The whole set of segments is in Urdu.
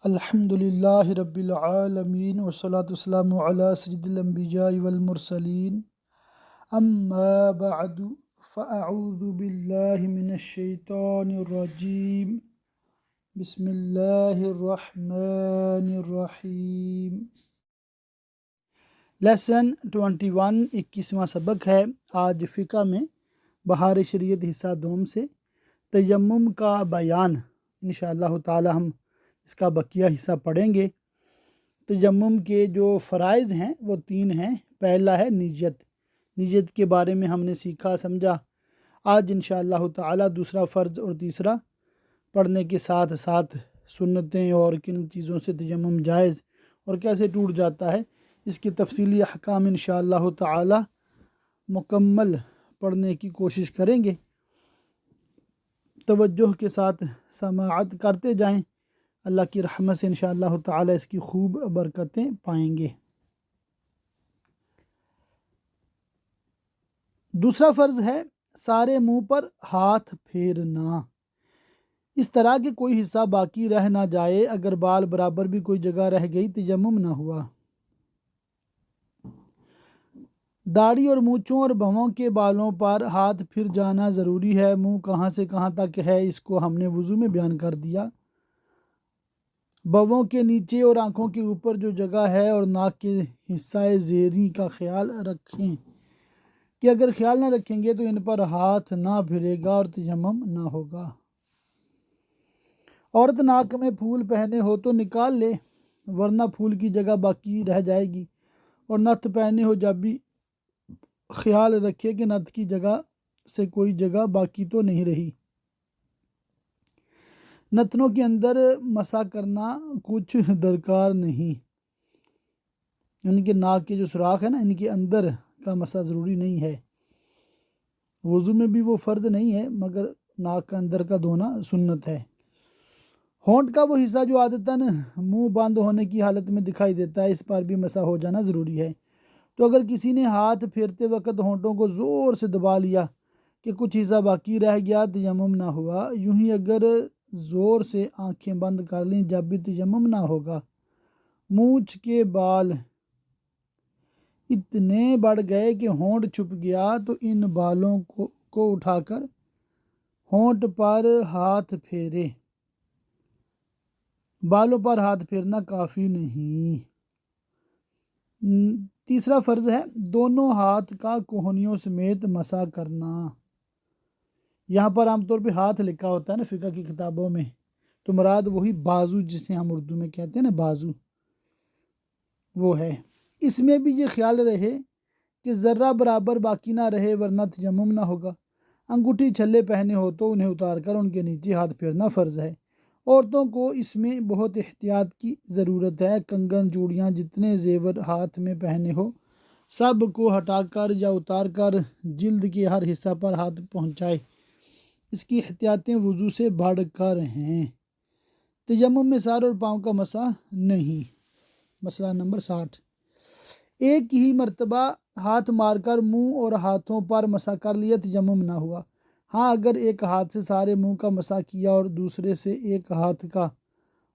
الحمد للہ رب العالمین والصلاة والسلام علی سید الانبیاء والمرسلین اما بعد فاعوذ باللہ من الشیطان الرجیم بسم اللہ الرحمن الرحیم۔ لیسن 21 21واں سبق ہے آج فقہ میں بہار شریعت حصہ دوم سے تیمم کا بیان۔ انشاءاللہ تعالی ہم اس کا بقیہ حصہ پڑھیں گے۔ تیمم کے جو فرائض ہیں وہ 3 ہیں۔ پہلا ہے نیت۔ نیت کے بارے میں ہم نے سیکھا سمجھا۔ آج انشاءاللہ تعالی دوسرا فرض اور تیسرا پڑھنے کے ساتھ ساتھ سنتیں اور کن چیزوں سے تیمم جائز اور کیسے ٹوٹ جاتا ہے اس کی تفصیلی احکام انشاءاللہ تعالی مکمل پڑھنے کی کوشش کریں گے۔ توجہ کے ساتھ سماعت کرتے جائیں، اللہ کی رحمت سے انشاءاللہ تعالی اس کی خوب برکتیں پائیں گے۔ دوسرا فرض ہے سارے منہ پر ہاتھ پھیرنا، اس طرح کہ کوئی حصہ باقی رہ نہ جائے۔ اگر بال برابر بھی کوئی جگہ رہ گئی تیمم نہ ہوا۔ داڑھی اور مونچھوں اور بھووں کے بالوں پر ہاتھ پھر جانا ضروری ہے۔ منہ کہاں سے کہاں تک ہے اس کو ہم نے وضو میں بیان کر دیا۔ بھووں کے نیچے اور آنکھوں کے اوپر جو جگہ ہے اور ناک کے حصہ زیریں کا خیال رکھیں کہ اگر خیال نہ رکھیں گے تو ان پر ہاتھ نہ پھرے گا اور تیمم نہ ہوگا۔ عورت ناک میں پھول پہنے ہو تو نکال لے، ورنہ پھول کی جگہ باقی رہ جائے گی۔ اور نتھ پہنے ہو جب بھی خیال رکھے کہ نتھ کی جگہ سے کوئی جگہ باقی تو نہیں رہی۔ نتنوں کے اندر مسح کرنا کچھ درکار نہیں، ان کے ناک کے جو سوراخ ہے نا ان کے اندر کا مسح ضروری نہیں ہے۔ وضو میں بھی وہ فرض نہیں ہے مگر ناک کا اندر کا دھونا سنت ہے۔ ہونٹ کا وہ حصہ جو عادتاً منہ بند ہونے کی حالت میں دکھائی دیتا ہے، اس پر بھی مسح ہو جانا ضروری ہے۔ تو اگر کسی نے ہاتھ پھیرتے وقت ہونٹوں کو زور سے دبا لیا کہ کچھ حصہ باقی رہ گیا تیمم نہ ہوا۔ یوں ہی اگر زور سے آنکھیں بند کر لیں جب بھی تیمم نہ ہوگا۔ مونچھ کے بال اتنے بڑھ گئے کہ ہونٹ چھپ گیا تو ان بالوں کو اٹھا کر ہونٹ پر ہاتھ پھیرے۔ بالوں پر ہاتھ پھیرنا کافی نہیں۔ تیسرا فرض ہے دونوں ہاتھ کا کوہنیوں سمیت مسح کرنا۔ یہاں پر عام طور پہ ہاتھ لکھا ہوتا ہے نا فقہ کی کتابوں میں، تو مراد وہی بازو جسے ہم اردو میں کہتے ہیں نا بازو، وہ ہے۔ اس میں بھی یہ خیال رہے کہ ذرہ برابر باقی نہ رہے ورنہ تیمم نہ ہوگا۔ انگوٹھی چھلے پہنے ہو تو انہیں اتار کر ان کے نیچے ہاتھ پھیرنا فرض ہے۔ عورتوں کو اس میں بہت احتیاط کی ضرورت ہے۔ کنگن چوڑیاں جتنے زیور ہاتھ میں پہنے ہو سب کو ہٹا کر یا اتار کر جلد کے ہر حصہ پر ہاتھ پہنچائے۔ اس کی احتیاطیں وضو سے بڑھ کر ہیں۔ تیمم میں سر اور پاؤں کا مسح نہیں۔ مسئلہ نمبر 60، ایک ہی مرتبہ ہاتھ مار کر منہ اور ہاتھوں پر مسح کر لیا تیمم نہ ہوا۔ ہاں اگر ایک ہاتھ سے سارے منہ کا مسح کیا اور دوسرے سے ایک ہاتھ کا،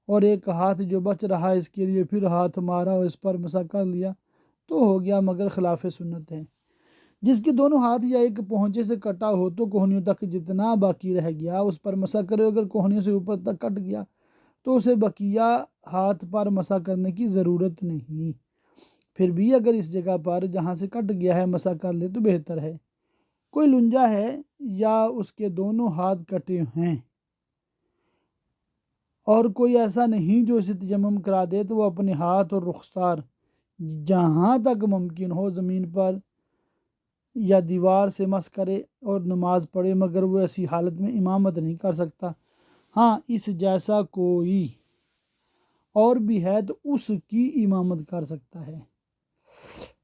اور ایک ہاتھ جو بچ رہا اس کے لیے پھر ہاتھ مارا اور اس پر مسح کر لیا تو ہو گیا، مگر خلاف سنت ہے۔ جس کے دونوں ہاتھ یا ایک پہنچے سے کٹا ہو تو کوہنیوں تک جتنا باقی رہ گیا اس پر مسح کرے۔ اگر کوہنیوں سے اوپر تک کٹ گیا تو اسے بقیہ ہاتھ پر مسح کرنے کی ضرورت نہیں۔ پھر بھی اگر اس جگہ پر جہاں سے کٹ گیا ہے مسح کر لے تو بہتر ہے۔ کوئی لنجا ہے یا اس کے دونوں ہاتھ کٹے ہیں اور کوئی ایسا نہیں جو اسے تیمم کرا دے تو وہ اپنے ہاتھ اور رخسار جہاں تک ممکن ہو زمین پر یا دیوار سے مسح کرے اور نماز پڑھے، مگر وہ ایسی حالت میں امامت نہیں کر سکتا۔ ہاں اس جیسا کوئی اور بھی ہے تو اس کی امامت کر سکتا ہے۔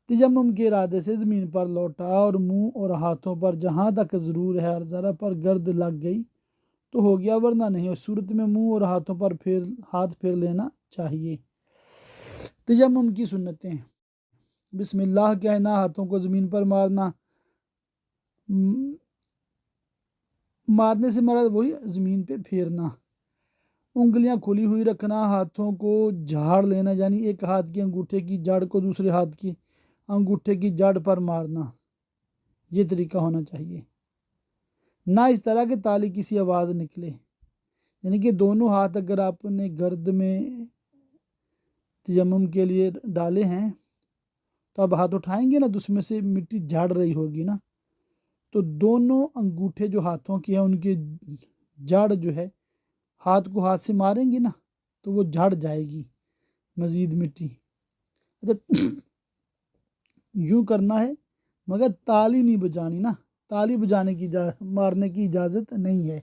تیمم کے ارادے سے زمین پر لوٹا اور منہ اور ہاتھوں پر جہاں تک ضرور ہے اور ذرا پر گرد لگ گئی تو ہو گیا، ورنہ نہیں۔ اس صورت میں منہ اور ہاتھوں پر ہاتھ پھیر لینا چاہیے۔ تیمم کی سنتیں: بسم اللہ کہنا، ہاتھوں کو زمین پر مارنا، مارنے سے مراد وہی زمین پہ پھیرنا، انگلیاں کھلی ہوئی رکھنا، ہاتھوں کو جھاڑ لینا یعنی ایک ہاتھ کے انگوٹھے کی جڑ کو دوسرے ہاتھ کی انگوٹھے کی جڑ پر مارنا، یہ طریقہ ہونا چاہیے، نہ اس طرح کہ تالی کسی آواز نکلے، یعنی کہ دونوں ہاتھ اگر آپ نے گرد میں تیمم کے لیے ڈالے ہیں تو اب ہاتھ اٹھائیں گے نا تو اس میں سے مٹی جھاڑ رہی ہوگی نا، تو دونوں انگوٹھے جو ہاتھوں کے ہیں ان کے جڑ جو ہے ہاتھ کو ہاتھ سے ماریں گے نا تو وہ جھڑ جائے گی مزید مٹی۔ اچھا یوں کرنا ہے مگر تالی نہیں بجانی نا، تالی بجانے کی مارنے کی اجازت نہیں ہے۔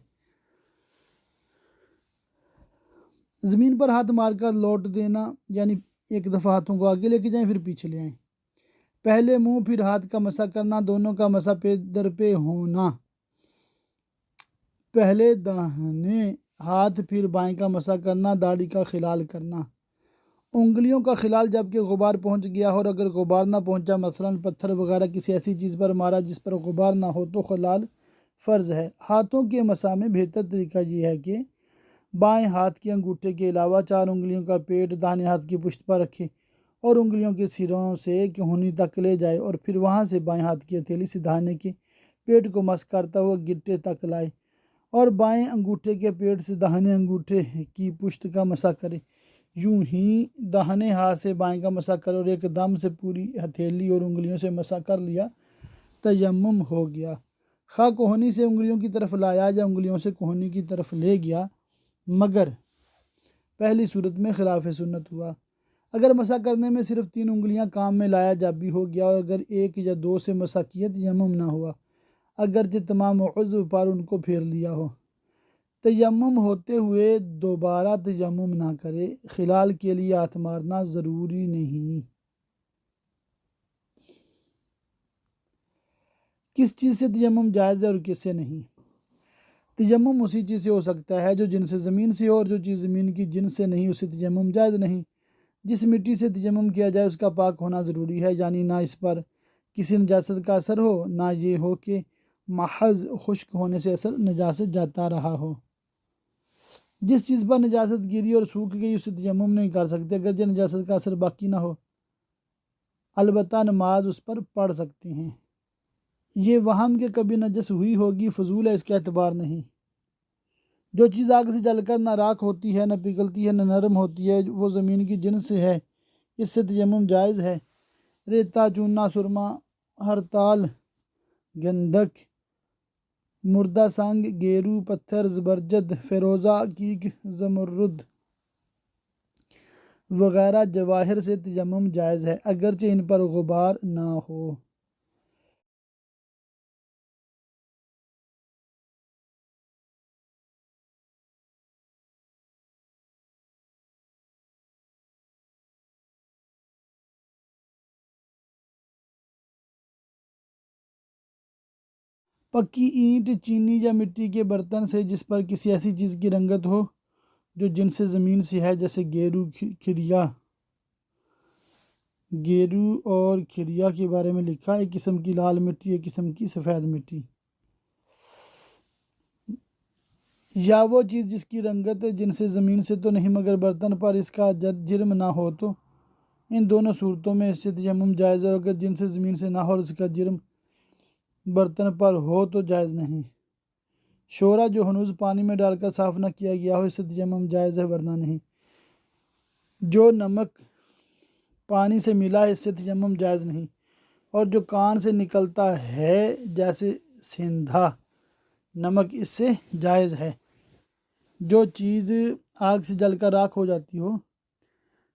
زمین پر ہاتھ مار کر لوٹ دینا یعنی ایک دفعہ ہاتھوں کو آگے لے کے جائیں پھر پیچھے لے آئیں، پہلے منہ پھر ہاتھ کا مسح کرنا، دونوں کا مسح پہ در پہ ہونا، پہلے داہنے ہاتھ پھر بائیں کا مسح کرنا، داڑھی کا خلال کرنا، انگلیوں کا خلال جب کہ غبار پہنچ گیا ہو اور اگر غبار نہ پہنچا مثلاً پتھر وغیرہ کسی ایسی چیز پر مارا جس پر غبار نہ ہو تو خلال فرض ہے۔ ہاتھوں کے مسح میں بہتر طریقہ یہ ہے کہ بائیں ہاتھ کے انگوٹھے کے علاوہ 4 انگلیوں کا پیٹ داہنے ہاتھ کی پشت پر رکھے اور انگلیوں کے سروں سے کہونی تک لے جائے اور پھر وہاں سے بائیں ہاتھ کی ہتھیلی سے داہنے کے پیٹ کو مس کرتا ہوا گٹے تک لائے اور بائیں انگوٹھے کے پیٹ سے داہنے انگوٹھے کی پشت کا مسح کرے، یوں ہی داہنے ہاتھ سے بائیں کا مسح کرے اور ایک دم سے پوری ہتھیلی اور انگلیوں سے مسح کر لیا، تیمم ہو گیا۔ خواہ کہونی سے انگلیوں کی طرف لایا یا انگلیوں سے کہونی کی طرف لے گیا مگر پہلی صورت میں خلاف سنت ہوا۔ اگر مسح کرنے میں صرف 3 انگلیاں کام میں لایا جب بھی ہو گیا اور اگر 1 یا 2 سے مسح کیا تیمم نہ ہوا، اگرچہ تمام عضو پر ان کو پھیر لیا ہو۔ تیمم ہوتے ہوئے دوبارہ تیمم نہ کرے، خلال کے لیے ہاتھ مارنا ضروری نہیں۔ کس چیز سے تیمم جائز ہے اور کس سے نہیں؟ تیمم اسی چیز سے ہو سکتا ہے جو جنس زمین سے ہو، اور جو چیز زمین کی جنس سے نہیں اسے تیمم جائز نہیں۔ جس مٹی سے تیمم کیا جائے اس کا پاک ہونا ضروری ہے، یعنی نہ اس پر کسی نجاست کا اثر ہو نہ یہ ہو کہ محض خشک ہونے سے اثر نجاست جاتا رہا ہو۔ جس چیز پر نجاست گری اور سوکھ گئی اسے تیمم نہیں کر سکتے اگرچہ نجاست کا اثر باقی نہ ہو، البتہ نماز اس پر پڑھ سکتے ہیں۔ یہ وہم کہ کبھی نجس ہوئی ہوگی فضول ہے، اس کا اعتبار نہیں۔ جو چیز آگ سے جل کر نہ راکھ ہوتی ہے نہ پگھلتی ہے نہ نرم ہوتی ہے وہ زمین کی جنس سے ہے، اس سے تیمم جائز ہے۔ ریتا، چونا، سرما، ہرتال، گندھک، مردہ سنگ، گیرو، پتھر، زبرجد، فیروزہ، کیک، زمرد وغیرہ جواہر سے تیمم جائز ہے اگرچہ ان پر غبار نہ ہو۔ پکی اینٹ، چینی یا مٹی کے برتن سے جس پر کسی ایسی چیز کی رنگت ہو جو جنس زمین سے ہے جیسے گیرو، کھریا۔ گیرو اور کھریا کے بارے میں لکھا، ایک قسم کی لال مٹی، ایک قسم کی سفید مٹی، یا وہ چیز جس کی رنگت جنس زمین سے تو نہیں مگر برتن پر اس کا جرم نہ ہو، تو ان دونوں صورتوں میں اس سے تیمم جائز ہے، اور اگر جنس زمین سے نہ ہو اور اس کا جرم برتن پر ہو تو جائز نہیں۔ شورا جو ہنوز پانی میں ڈال کر صاف نہ کیا گیا ہو اس سے تیمم جائز ہے ورنہ نہیں۔ جو نمک پانی سے ملا ہے اس سے تیمم جائز نہیں، اور جو کان سے نکلتا ہے جیسے سیندھا نمک اس سے جائز ہے۔ جو چیز آگ سے جل کر راکھ ہو جاتی ہو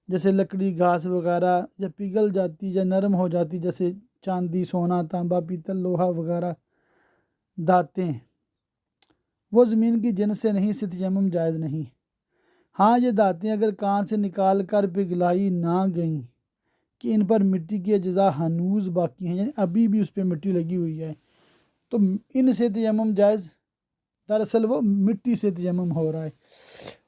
جیسے لکڑی، گھاس وغیرہ، یا پگھل جاتی یا نرم ہو جاتی جیسے چاندی، سونا، تانبا، پیتل، لوہا وغیرہ، دھاتیں، وہ زمین کی جنس سے نہیں، اس سے تیمم جائز نہیں۔ ہاں یہ دھاتیں اگر کان سے نکال کر پگھلائی نہ گئیں کہ ان پر مٹی کی اجزاء ہنوز باقی ہیں یعنی ابھی بھی اس پہ مٹی لگی ہوئی ہے تو ان سے تیمم جائز، دراصل وہ مٹی سے تیمم ہو رہا ہے،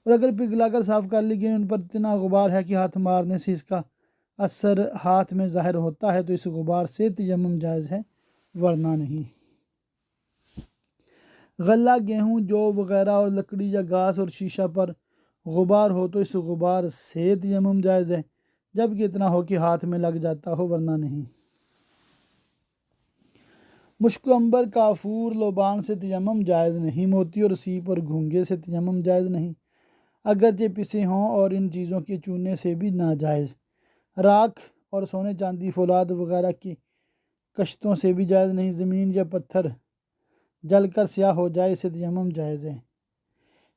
اور اگر پگھلا کر صاف کر لی گئی ان پر اتنا غبار ہے کہ ہاتھ مارنے سے اس کا اثر ہاتھ میں ظاہر ہوتا ہے تو اس غبار سے تیمم جائز ہے ورنہ نہیں۔ غلہ، گیہوں، جو وغیرہ اور لکڑی یا گھاس اور شیشہ پر غبار ہو تو اس غبار سے تیمم جائز ہے، جبکہ اتنا ہو کہ ہاتھ میں لگ جاتا ہو، ورنہ نہیں۔ مشک و عنبر، کافور، لوبان سے تیمم جائز نہیں، موتی اور سیپ اور گھونگے سے تیمم جائز نہیں، اگرچہ پسے ہوں، اور ان چیزوں کے چونے سے بھی ناجائز۔ راکھ اور سونے چاندی فولاد وغیرہ کی کشتوں سے بھی جائز نہیں۔ زمین یا پتھر جل کر سیاہ ہو جائے، اسے تیمم جائز ہے۔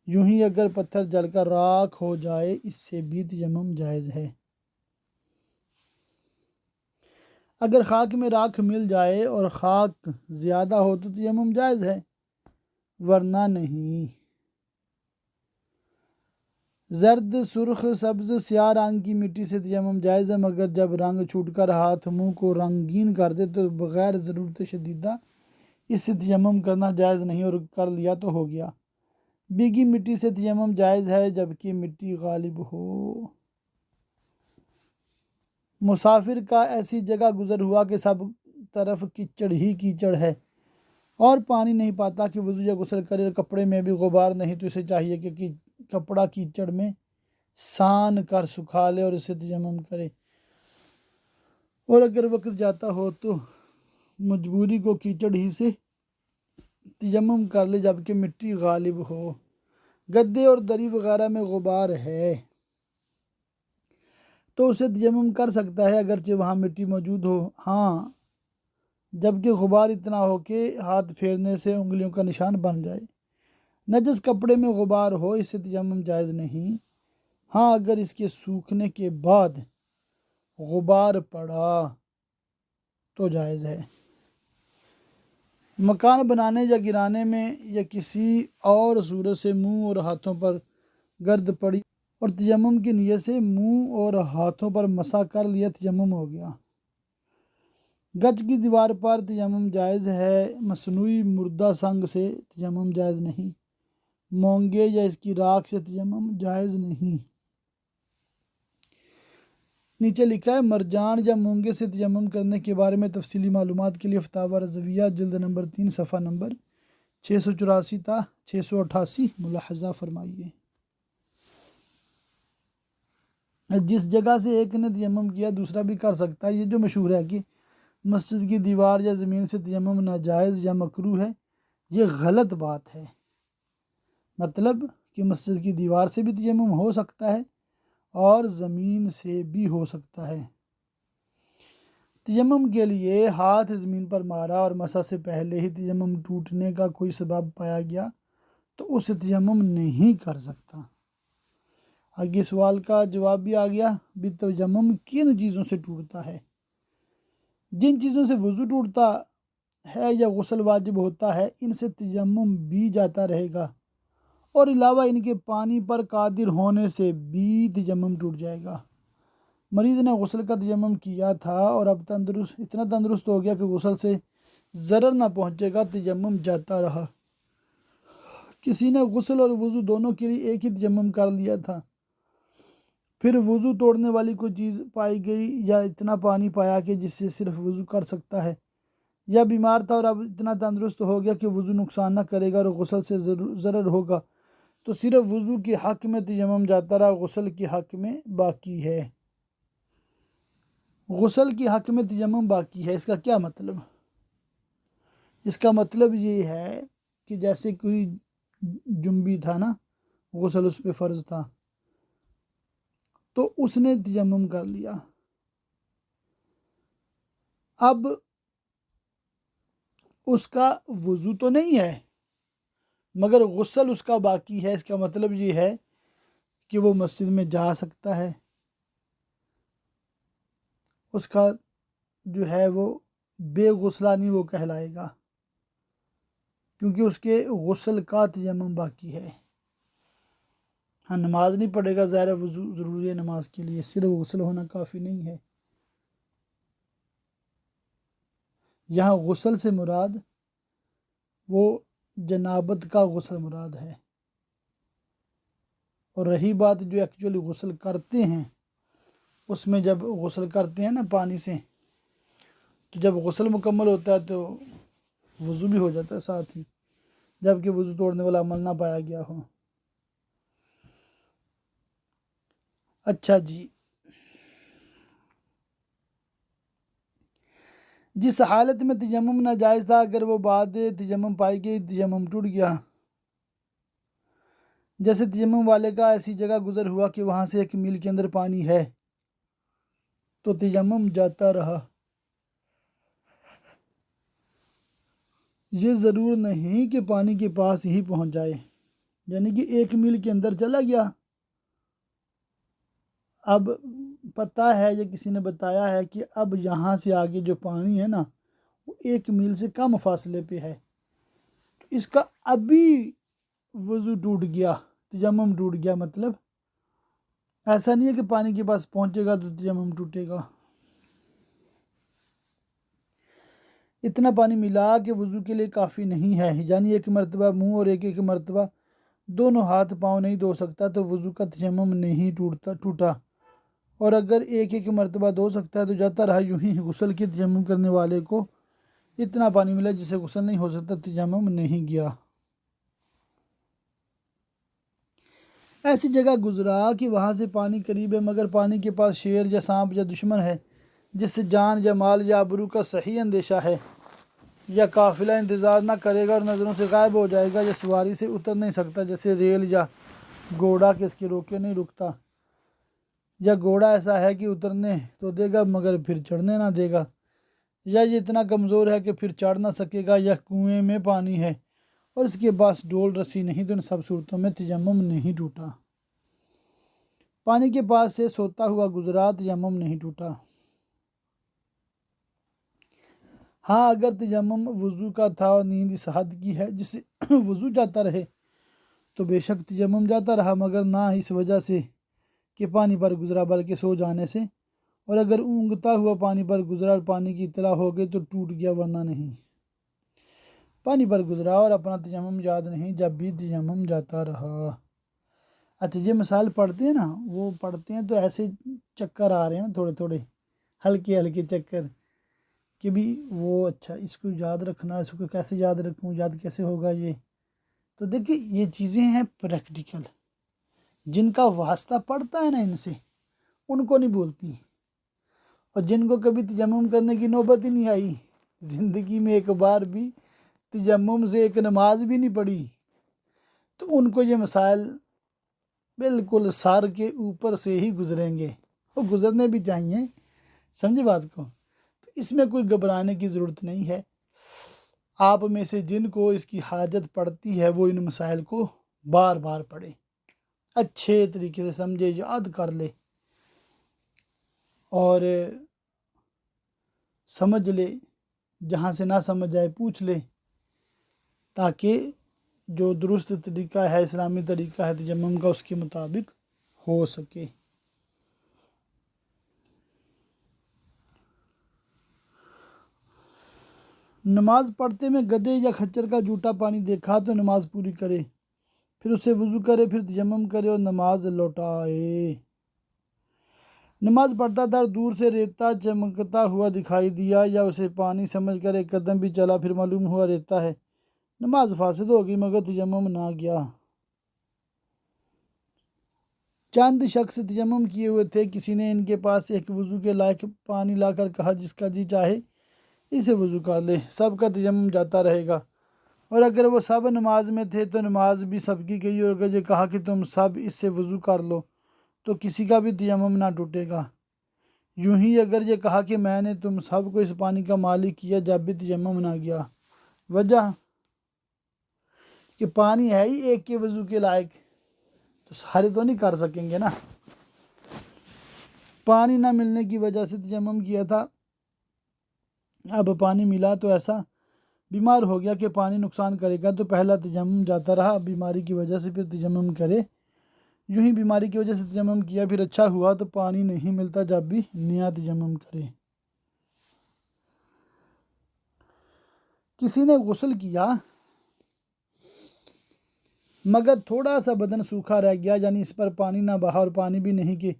یوں ہی اگر پتھر جل کر راکھ ہو جائے، اس سے بھی تیمم جائز ہے۔ اگر خاک میں راکھ مل جائے اور خاک زیادہ ہو تو تیمم جائز ہے، ورنہ نہیں۔ زرد، سرخ، سبز، سیاہ رنگ کی مٹی سے تیمم جائز ہے، مگر جب رنگ چھوٹ کر ہاتھ منہ کو رنگین کر دے تو بغیر ضرورت شدیدہ اس سے تیمم کرنا جائز نہیں، اور کر لیا تو ہو گیا۔ بھیگی مٹی سے تیمم جائز ہے، جبکہ مٹی غالب ہو۔ مسافر کا ایسی جگہ گزر ہوا کہ سب طرف کیچڑ ہی کیچڑ ہے اور پانی نہیں پاتا کہ وضو یا غسل کرے، اور کپڑے میں بھی غبار نہیں، تو اسے چاہیے کہ کپڑا کیچڑ میں سان کر سکھا لے اور اسے تیمم کرے، اور اگر وقت جاتا ہو تو مجبوری کو کیچڑ ہی سے تیمم کر لے، جبکہ مٹی غالب ہو۔ گدے اور دری وغیرہ میں غبار ہے تو اسے تیمم کر سکتا ہے، اگرچہ وہاں مٹی موجود ہو، ہاں جبکہ غبار اتنا ہو کہ ہاتھ پھیرنے سے انگلیوں کا نشان بن جائے۔ نجس کپڑے میں غبار ہو، اسے تیمم جائز نہیں، ہاں اگر اس کے سوکھنے کے بعد غبار پڑا تو جائز ہے۔ مکان بنانے یا گرانے میں یا کسی اور صورت سے منہ اور ہاتھوں پر گرد پڑی اور تیمم کی نیت سے منہ اور ہاتھوں پر مسح کر لیا، تیمم ہو گیا۔ گچ کی دیوار پر تیمم جائز ہے، مصنوعی مردہ سنگ سے تیمم جائز نہیں، مونگے یا اس کی راکھ سے تیمم جائز نہیں۔ نیچے لکھا ہے مرجان یا مونگے سے تیمم کرنے کے بارے میں تفصیلی معلومات کے لیے فتاوی رضویہ جلد نمبر 3 صفحہ نمبر 684 تا 688 ملاحظہ فرمائیے۔ جس جگہ سے ایک نے تیمم کیا دوسرا بھی کر سکتا ہے، یہ جو مشہور ہے کہ مسجد کی دیوار یا زمین سے تیمم ناجائز یا مکروہ ہے، یہ غلط بات ہے۔ مطلب کہ مسجد کی دیوار سے بھی تیمم ہو سکتا ہے اور زمین سے بھی ہو سکتا ہے۔ تیمم کے لیے ہاتھ زمین پر مارا اور مسح سے پہلے ہی تیمم ٹوٹنے کا کوئی سبب پایا گیا تو اسے تیمم نہیں کر سکتا۔ آگے سوال کا جواب بھی آ گیا، بھی تیمم کن چیزوں سے ٹوٹتا ہے؟ جن چیزوں سے وضو ٹوٹتا ہے یا غسل واجب ہوتا ہے، ان سے تیمم بھی جاتا رہے گا، اور علاوہ ان کے پانی پر قادر ہونے سے بھی تیمم ٹوٹ جائے گا۔ مریض نے غسل کا تیمم کیا تھا اور اب اتنا تندرست ہو گیا کہ غسل سے ضرر نہ پہنچے گا، تیمم جاتا رہا۔ کسی نے غسل اور وضو دونوں کے لیے ایک ہی تیمم کر لیا تھا، پھر وضو توڑنے والی کوئی چیز پائی گئی یا اتنا پانی پایا کہ جس سے صرف وضو کر سکتا ہے، یا بیمار تھا اور اب اتنا تندرست ہو گیا کہ وضو نقصان نہ کرے گا اور غسل سے ضرر ہوگا، تو صرف وضو کے حق میں تیمم جاتا رہا، غسل کے حق میں باقی ہے۔ غسل کے حق میں تیمم باقی ہے، اس کا کیا مطلب؟ اس کا مطلب یہ ہے کہ جیسے کوئی جنبی تھا نا، غسل اس پہ فرض تھا، تو اس نے تیمم کر لیا، اب اس کا وضو تو نہیں ہے مگر غسل اس کا باقی ہے۔ اس کا مطلب یہ ہے کہ وہ مسجد میں جا سکتا ہے، اس کا جو ہے وہ بے غسلہ نہیں وہ کہلائے گا، کیونکہ اس کے غسل کا تیمم باقی ہے۔ ہاں نماز نہیں پڑھے گا، ظاہر وضو ضروری ہے نماز کے لیے، صرف غسل ہونا کافی نہیں ہے۔ یہاں غسل سے مراد وہ جنابت کا غسل مراد ہے، اور رہی بات جو ایکچولی غسل کرتے ہیں، اس میں جب غسل کرتے ہیں نا پانی سے، تو جب غسل مکمل ہوتا ہے تو وضو بھی ہو جاتا ہے ساتھ ہی، جبکہ وضو توڑنے والا عمل نہ پایا گیا ہو۔ اچھا جی، جس حالت میں تیمم ناجائز تھا اگر وہ بعد تیمم پائی گئی تیمم ٹوٹ گیا، جیسے تیمم والے کا ایسی جگہ گزر ہوا کہ وہاں سے 1 میل کے اندر پانی ہے تو تیمم جاتا رہا، یہ ضرور نہیں کہ پانی کے پاس ہی پہنچ جائے، یعنی کہ 1 میل کے اندر چلا گیا، اب پتہ ہے یا کسی نے بتایا ہے کہ اب یہاں سے آگے جو پانی ہے نا وہ 1 میل سے کم فاصلے پہ ہے، اس کا ابھی وضو ٹوٹ گیا، تیمم ٹوٹ گیا، مطلب ایسا نہیں ہے کہ پانی کے پاس پہنچے گا تو تیمم ٹوٹے گا، اتنا پانی ملا کہ وضو کے لیے کافی نہیں ہے، یعنی 1 مرتبہ منہ اور ایک مرتبہ دونوں ہاتھ پاؤں نہیں دھو سکتا تو وضو کا تیمم نہیں ٹوٹا، اور اگر ایک مرتبہ دھو سکتا ہے تو جاتا رہا، یوں ہی غسل کے تیمم کرنے والے کو اتنا پانی ملا جس سے غسل نہیں ہو سکتا، تیمم نہیں گیا۔ ایسی جگہ گزرا کہ وہاں سے پانی قریب ہے مگر پانی کے پاس شیر یا سانپ یا دشمن ہے جس سے جان یا مال یا آبرو کا صحیح اندیشہ ہے، یا قافلہ انتظار نہ کرے گا اور نظروں سے غائب ہو جائے گا، یا سواری سے اتر نہیں سکتا جیسے ریل یا گھوڑا کہ اس کے روکے نہیں رکتا، یا گھوڑا ایسا ہے کہ اترنے تو دے گا مگر پھر چڑھنے نہ دے گا، یا یہ اتنا کمزور ہے کہ پھر چڑھ نہ سکے گا، یا کنویں میں پانی ہے اور اس کے پاس ڈول رسی نہیں، تو ان سب صورتوں میں تیمم نہیں ٹوٹا۔ پانی کے پاس سے سوتا ہوا گزرا، تیمم نہیں ٹوٹا۔ ہاں اگر تیمم وضو کا تھا اور نیند اس حد کی ہے جس سے وضو جاتا رہے تو بے شک تیمم جاتا رہا، مگر نہ اس وجہ سے کہ پانی پر گزرا بلکہ سو جانے سے، اور اگر اونگتا ہوا پانی پر گزرا اور پانی کی اطلاع ہو گئی تو ٹوٹ گیا ورنہ نہیں، پانی پر گزرا اور اپنا تیمم یاد نہیں جب بھی تیمم جاتا رہا۔ اچھا یہ مثال پڑھتے ہیں نا، وہ پڑھتے ہیں تو ایسے چکر آ رہے ہیں نا، تھوڑے تھوڑے ہلکے ہلکے چکر کہ بھی وہ اچھا اس کو یاد رکھنا، اس کو کیسے یاد رکھوں، یاد کیسے ہوگا یہ، تو دیکھیں یہ چیزیں ہیں پریکٹیکل، جن کا واسطہ پڑتا ہے نا ان سے ان کو نہیں بولتی، اور جن کو کبھی تیمم کرنے کی نوبت ہی نہیں آئی، زندگی میں ایک بار بھی تیمم سے ایک نماز بھی نہیں پڑھی، تو ان کو یہ مسائل بالکل سر کے اوپر سے ہی گزریں گے، وہ گزرنے بھی چاہیے، سمجھے بات کو، تو اس میں کوئی گھبرانے کی ضرورت نہیں ہے۔ آپ میں سے جن کو اس کی حاجت پڑتی ہے وہ ان مسائل کو بار بار پڑھے، اچھے طریقے سے سمجھے، یاد کر لے اور سمجھ لے، جہاں سے نہ سمجھ آئے پوچھ لے، تاکہ جو درست طریقہ ہے، اسلامی طریقہ ہے تیمم کا، اس کے مطابق ہو سکے۔ نماز پڑھتے میں گدھے یا خچر کا جھوٹا پانی دیکھا تو نماز پوری کرے، پھر اسے وضو کرے، پھر تیمم کرے اور نماز لوٹائے۔ نماز پڑھتا تھا اور دور سے ریتا چمکتا ہوا دکھائی دیا، یا اسے پانی سمجھ کر ایک قدم بھی چلا، پھر معلوم ہوا ریتا ہے، نماز فاسد ہوگی مگر تیمم نہ گیا۔ چند شخص تیمم کیے ہوئے تھے، کسی نے ان کے پاس ایک وضو کے لائق پانی لا کر کہا جس کا جی چاہے اسے وضو کر لے، سب کا تیمم جاتا رہے گا، اور اگر وہ سب نماز میں تھے تو نماز بھی سب کی گئی، اور اگر یہ کہا کہ تم سب اس سے وضو کر لو تو کسی کا بھی تیمم نہ ٹوٹے گا، یوں ہی اگر یہ کہا کہ میں نے تم سب کو اس پانی کا مالک کیا جب بھی تیمم نہ گیا، وجہ کہ پانی ہے ہی ایک کے وضو کے لائق، تو سارے تو نہیں کر سکیں گے نا، پانی نہ ملنے کی وجہ سے تیمم کیا تھا، اب پانی ملا تو ایسا بیمار ہو گیا کہ پانی نقصان کرے گا تو پہلا تیمم جاتا رہا، اب بیماری کی وجہ سے پھر تیمم کرے، یوں ہی بیماری کی وجہ سے تیمم کیا پھر اچھا ہوا تو پانی نہیں ملتا جب بھی نیا تیمم کرے۔ کسی نے غسل کیا مگر تھوڑا سا بدن سوکھا رہ گیا، یعنی اس پر پانی نہ بہا اور پانی بھی نہیں کہ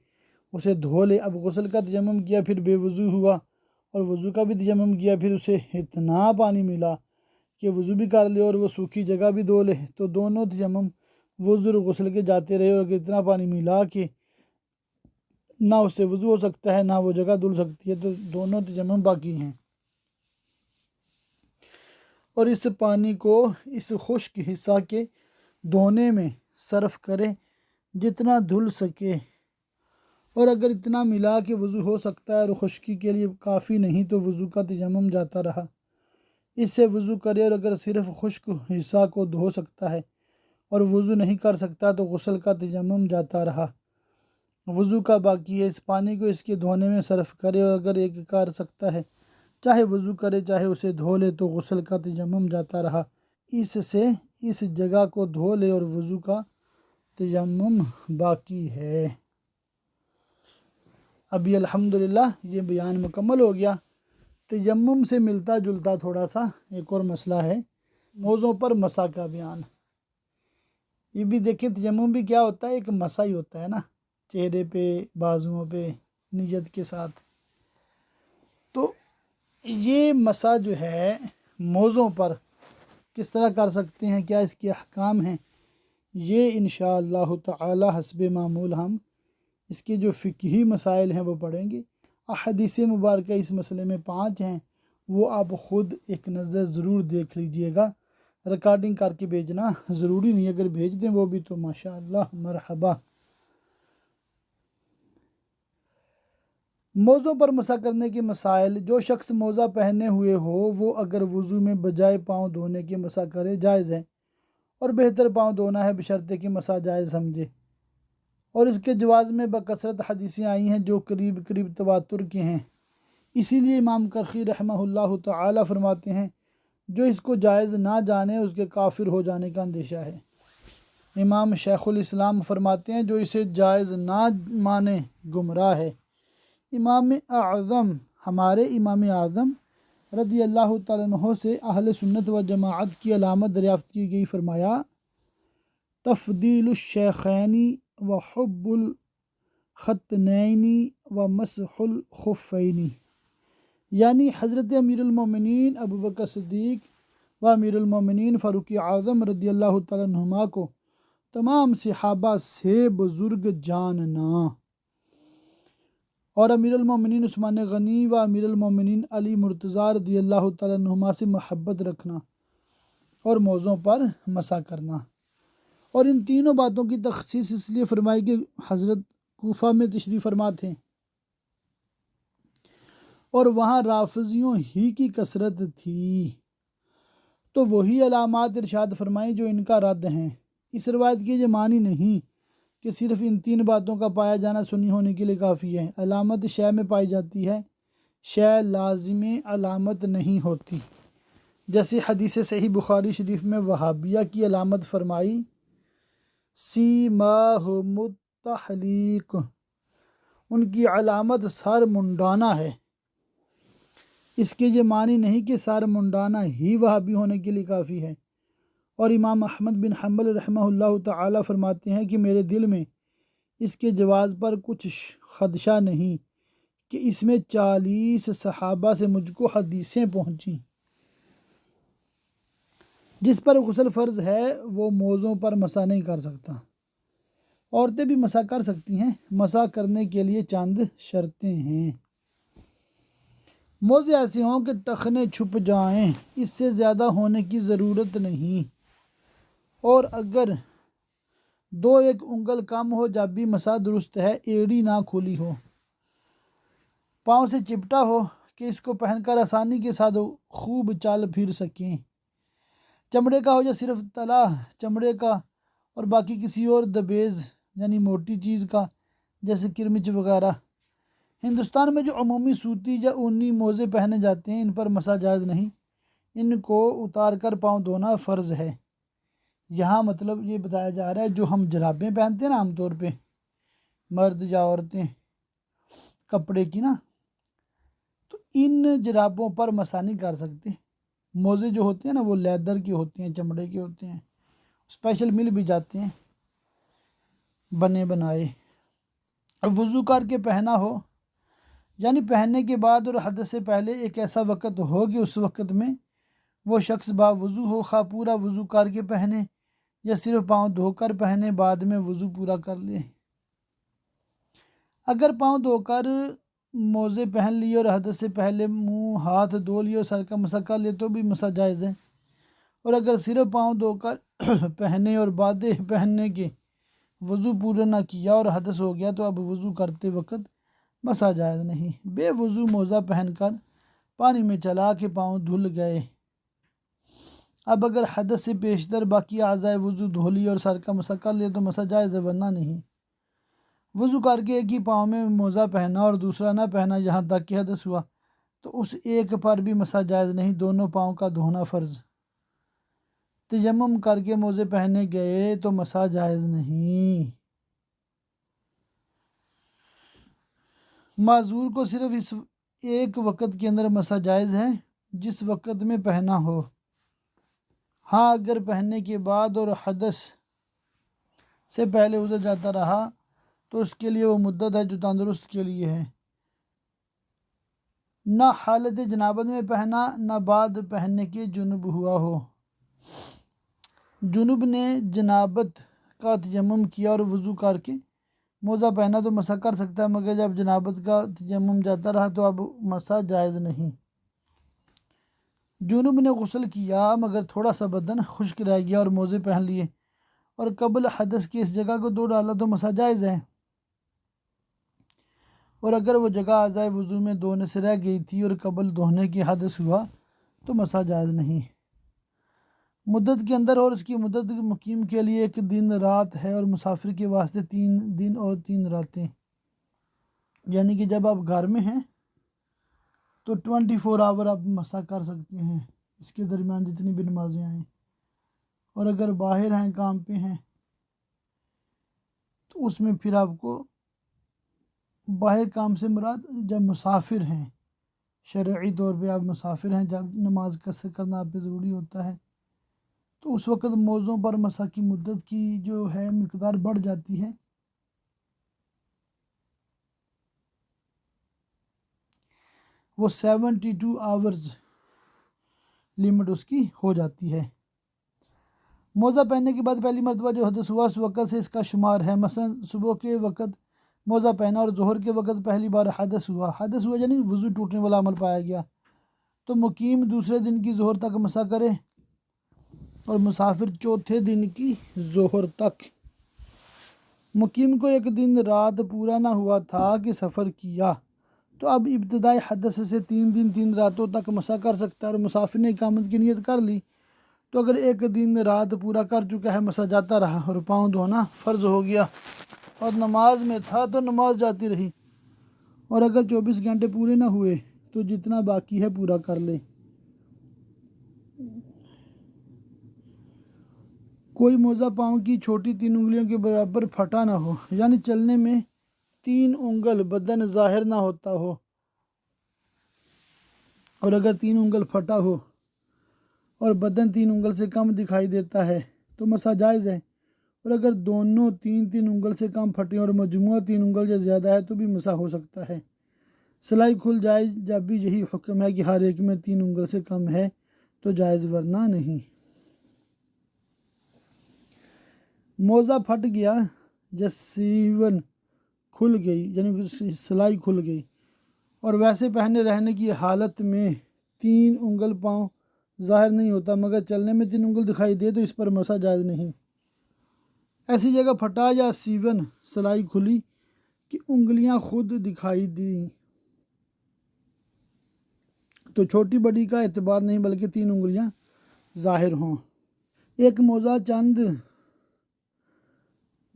اسے دھو لے، اب غسل کا تیمم کیا پھر بے وضو ہوا، اور وضو کا بھی تیمم کیا پھر اسے اتنا پانی ملا کہ وضو بھی کر لے اور وہ سوکھی جگہ بھی دھو لے، تو دونوں تیمم وضو اور غسل کے جاتے رہے، اور اتنا پانی ملا کہ نہ اس سے وضو ہو سکتا ہے نہ وہ جگہ دھل سکتی ہے، تو دونوں تیمم باقی ہیں۔ اور اس پانی کو اس خشک حصہ کے دھونے میں صرف کرے جتنا دھل سکے، اور اگر اتنا ملا کہ وضو ہو سکتا ہے اور خشکی کے لیے کافی نہیں تو وضو کا تیمم جاتا رہا۔ اس سے وضو کرے، اور اگر صرف خشک حصہ کو دھو سکتا ہے اور وضو نہیں کر سکتا تو غسل کا تیمم جاتا رہا۔ وضو کا باقی ہے، اس پانی کو اس کے دھونے میں صرف کرے، اور اگر ایک کر سکتا ہے چاہے وضو کرے چاہے اسے دھو لے تو غسل کا تیمم جاتا رہا۔ اس سے اس جگہ کو دھو لے اور وضو کا تیمم باقی ہے۔ ابھی الحمدللہ یہ بیان مکمل ہو گیا۔ تیمم سے ملتا جلتا تھوڑا سا ایک اور مسئلہ ہے، موزوں پر مسح کا بیان۔ یہ بھی دیکھیں تیمم بھی کیا ہوتا ہے، ایک مسح ہی ہوتا ہے نا، چہرے پہ بازوؤں پہ نیت کے ساتھ۔ تو یہ مسح جو ہے موزوں پر کس طرح کر سکتے ہیں، کیا اس کے احکام ہیں، یہ انشاءاللہ تعالی حسب معمول ہم اس کے جو فقہی مسائل ہیں وہ پڑھیں گے۔ احادیث مبارکہ اس مسئلے میں 5 ہیں، وہ آپ خود ایک نظر ضرور دیکھ لیجئے گا، ریکارڈنگ کر کے بھیجنا ضروری نہیں، اگر بھیج دیں وہ بھی تو ماشاءاللہ مرحبا۔ موزوں پر مسح کرنے کے مسائل۔ جو شخص موزہ پہنے ہوئے ہو وہ اگر وضو میں بجائے پاؤں دھونے کے مسح کرے جائز ہے، اور بہتر پاؤں دھونا ہے بشرطے کہ مسح جائز سمجھے، اور اس کے جواز میں بکثرت حدیثیں آئی ہیں جو قریب تواتر کے ہیں۔ اسی لیے امام کرخی رحمہ اللہ تعالی فرماتے ہیں جو اس کو جائز نہ جانے اس کے کافر ہو جانے کا اندیشہ ہے۔ امام شیخ الاسلام فرماتے ہیں جو اسے جائز نہ مانے گمراہ ہے۔ امام اعظم، ہمارے امام اعظم رضی اللہ تعالیٰ عنہ سے اہل سنت و جماعت کی علامت دریافت کی گئی، فرمایا تفضیل الشیخین و حب الختنین و مسح الخفین، یعنی حضرت امیر المومنین ابوبکر صدیق و امیر المومنین فاروق اعظم رضی اللہ تعالیٰ عنہما کو تمام صحابہ سے بزرگ جاننا، اور امیر المومنین عثمان غنی و امیر المومنین علی مرتضیٰ رضی اللہ تعالیٰ عنہما سے محبت رکھنا، اور موزوں پر مسح کرنا۔ اور ان تینوں باتوں کی تخصیص اس لیے فرمائی کہ حضرت کوفہ میں تشریف فرما تھے، اور وہاں رافضیوں ہی کی کثرت تھی، تو وہی علامات ارشاد فرمائیں جو ان کا رد ہیں۔ اس روایت کی یہ معنی نہیں کہ صرف ان 3 باتوں کا پایا جانا سنی ہونے کے لیے کافی ہے۔ علامت شے میں پائی جاتی ہے، شے لازم علامت نہیں ہوتی۔ جیسے حدیث صحیح بخاری شریف میں وہابیہ کی علامت فرمائی سیماہم التحلیق، ان کی علامت سر منڈانا ہے۔ اس کے یہ معنی نہیں کہ سر منڈانا ہی وہابی ہونے کے لیے کافی ہے۔ اور امام احمد بن حنبل رحمہ اللہ تعالی فرماتے ہیں کہ میرے دل میں اس کے جواز پر کچھ خدشہ نہیں کہ اس میں 40 صحابہ سے مجھ کو حدیثیں پہنچیں۔ جس پر غسل فرض ہے وہ موزوں پر مسح نہیں کر سکتا۔ عورتیں بھی مسح کر سکتی ہیں، مسح کرنے کے لیے چند شرطیں ہیں۔ موزے ایسے ہوں کہ ٹخنے چھپ جائیں، اس سے زیادہ ہونے کی ضرورت نہیں، اور اگر 2-1 انگل کم ہو جب بھی مسح درست ہے، ایڑی نہ کھلی ہو، پاؤں سے چپٹا ہو کہ اس کو پہن کر آسانی کے ساتھ خوب چل پھر سکیں، چمڑے کا ہو یا صرف تلا چمڑے کا اور باقی کسی اور دبیز یعنی موٹی چیز کا جیسے کرمچ وغیرہ۔ ہندوستان میں جو عمومی سوتی یا اونی موزے پہنے جاتے ہیں ان پر مسح جائز نہیں، ان کو اتار کر پاؤں دھونا فرض ہے۔ یہاں مطلب یہ بتایا جا رہا ہے جو ہم جرابیں پہنتے ہیں نا عام طور پہ مرد یا عورتیں کپڑے کی نا، تو ان جرابوں پر مسح نہیں کر سکتے۔ موزے جو ہوتے ہیں نا وہ لیدر کے ہوتے ہیں، چمڑے کے ہوتے ہیں، اسپیشل مل بھی جاتے ہیں بنے بنائے۔ اب وضو کر کے پہنا ہو، یعنی پہننے کے بعد اور حدث سے پہلے ایک ایسا وقت ہو کہ اس وقت میں وہ شخص باوضو ہو، خواہ پورا وضو کر کے پہنے یا صرف پاؤں دھو کر پہنے، بعد میں وضو پورا کر لے۔ اگر پاؤں دھو کر موزے پہن لیے اور حدث سے پہلے منہ ہاتھ دھو لیے اور سر کا مسح کر لیے تو بھی مسح جائز ہے، اور اگر صرف پاؤں دھو کر پہنے اور بعد پہننے کے وضو پورا نہ کیا اور حدث ہو گیا تو اب وضو کرتے وقت مسح جائز نہیں۔ بے وضو موزہ پہن کر پانی میں چلا کے پاؤں دھل گئے، اب اگر حدث سے پیشتر باقی اعضائے وضو دھو لی اور سر کا مسح کر لیا تو مسح جائز ہے ورنہ نہیں۔ وضو کر کے ایک ہی پاؤں میں موزہ پہنا اور دوسرا نہ پہنا یہاں تک کہ حدث ہوا تو اس ایک پر بھی مسح جائز نہیں، دونوں پاؤں کا دھونا فرض۔ تیمم کر کے موزے پہنے گئے تو مسح جائز نہیں۔ معذور کو صرف اس ایک وقت کے اندر مسح جائز ہے جس وقت میں پہنا ہو، ہاں اگر پہننے کے بعد اور حدث سے پہلے ادھر جاتا رہا تو اس کے لیے وہ مدت ہے جو تندرست کے لیے ہے۔ نہ حالت جنابت میں پہنا نہ بعد پہننے کے جنب ہوا ہو۔ جنوب نے جنابت کا تیمم کیا اور وضو کر کے موزہ پہنا تو مسح کر سکتا ہے، مگر جب جنابت کا تیمم جاتا رہا تو اب مسح جائز نہیں۔ جنوب نے غسل کیا مگر تھوڑا سا بدن خشک رہ گیا اور موزے پہن لیے اور قبل حدث کے اس جگہ کو دھو ڈالا تو مسح جائز ہے، اور اگر وہ جگہ اعضائے وضو میں دھونے سے رہ گئی تھی اور قبل دھونے کی حدث ہوا تو مسح جائز نہیں۔ مدت کے اندر اور اس کی مدت مقیم کے لیے ایک دن رات ہے اور مسافر کے واسطے 3 دن اور 3 راتیں، یعنی کہ جب آپ گھر میں ہیں تو 24 آور آپ مسح کر سکتے ہیں، اس کے درمیان جتنی بھی نمازیں آئیں، اور اگر باہر ہیں کام پہ ہیں تو اس میں پھر آپ کو باہر کام سے مراد جب مسافر ہیں، شرعی طور پہ آپ مسافر ہیں، جب نماز قصر کرنا آپ پہ ضروری ہوتا ہے تو اس وقت موزوں پر مسح کی مدت کی جو ہے مقدار بڑھ جاتی ہے۔ وہ 72 آورز لیمٹ اس کی ہو جاتی ہے۔ موزہ پہننے کے بعد پہلی مرتبہ جو حدث ہوا اس وقت سے اس کا شمار ہے، مثلا صبح کے وقت موزہ پہنا اور ظہر کے وقت پہلی بار حدث ہوا یعنی وضو ٹوٹنے والا عمل پایا گیا تو مقیم دوسرے دن کی ظہر تک مسح کرے اور مسافر چوتھے دن کی ظہر تک۔ مقیم کو ایک دن رات پورا نہ ہوا تھا کہ سفر کیا تو اب ابتدائی حدث سے 3 دن 3 راتوں تک مسح کر سکتا ہے، اور مسافر نے اقامت کی نیت کر لی تو اگر ایک دن رات پورا کر چکا ہے مسح جاتا رہا اور پاؤں دھونا فرض ہو گیا اور نماز میں تھا تو نماز جاتی رہی، اور اگر 24 گھنٹے پورے نہ ہوئے تو جتنا باقی ہے پورا کر لے۔ کوئی موزہ پاؤں کی چھوٹی 3 انگلیوں کے برابر پھٹا نہ ہو، یعنی چلنے میں 3 انگل بدن ظاہر نہ ہوتا ہو، اور اگر 3 انگل پھٹا ہو اور بدن 3 انگل سے کم دکھائی دیتا ہے تو مسح جائز ہے، اور اگر دونوں 3 انگل سے کم پھٹے اور مجموعہ 3 انگل سے زیادہ ہے تو بھی مسح ہو سکتا ہے۔ سلائی کھل جائے جب بھی یہی حکم ہے کہ ہر ایک میں 3 انگل سے کم ہے تو جائز ورنہ نہیں۔ موزہ پھٹ گیا یا سیون کھل گئی یعنی سلائی کھل گئی اور ویسے پہنے رہنے کی حالت میں 3 انگل پاؤں ظاہر نہیں ہوتا مگر چلنے میں 3 انگل دکھائی دے تو اس پر مسح جائز نہیں۔ ایسی جگہ پھٹا یا سیون سلائی کھلی کہ انگلیاں خود دکھائی دیں تو چھوٹی بڑی کا اعتبار نہیں بلکہ 3 انگلیاں ظاہر ہوں۔ ایک موزہ چند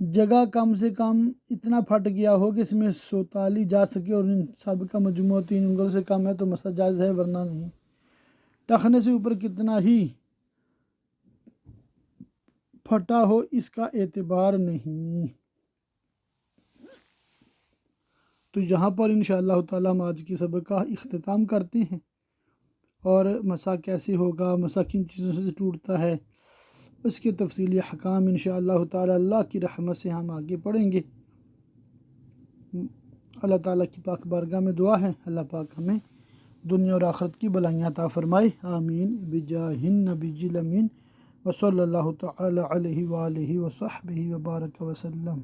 جگہ کم سے کم اتنا پھٹ گیا ہو کہ اس میں سوتالی جا سکے اور ان سب کا مجموعہ 3 انگل سے کم ہے تو مسح جائز ہے ورنہ نہیں۔ ٹخنے سے اوپر کتنا ہی پھٹا ہو اس کا اعتبار نہیں۔ تو یہاں پر انشاءاللہ تعالی ہم آج کی سبق کا اختتام کرتے ہیں، اور مسح کیسے ہوگا، مسح کن چیزوں سے ٹوٹتا ہے، اس کے تفصیلی احکام انشاءاللہ تعالی اللہ کی رحمت سے ہم آگے پڑھیں گے۔ اللہ تعالیٰ کی پاک بارگاہ میں دعا ہے اللہ پاک ہمیں دنیا اور آخرت کی بلائیاں عطا فرمائے، آمین بجاہ النبی الامین وصلی اللہ تعالی علیہ وآلہ وصحبہ وبارک وسلم۔